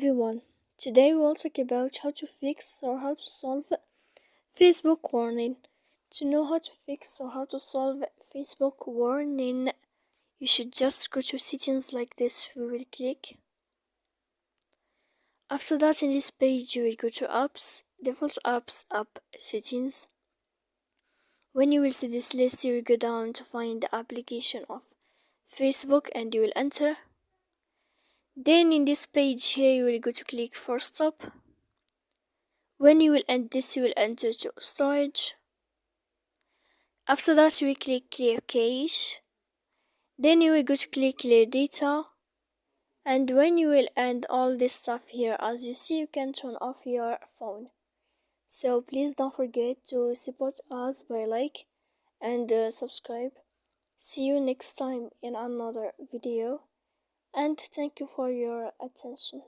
everyone. Today we will talk about how to fix or how to solve Facebook warning. To know how to fix or how to solve Facebook warning, you should just go to settings like this. We will click. After that, in this page, you will go to apps, default apps, app settings. When you will see this list, you will go down to find the application of Facebook and you will enter. Then in this page here, you will go to click for stop. When you will end this, you will enter to storage. After that, you will click clear cache. Then you will go to click clear data. And when you will end all this stuff here, as you see, you can turn off your phone. So please don't forget to support us by like and subscribe. See you next time in another video. And thank you for your attention.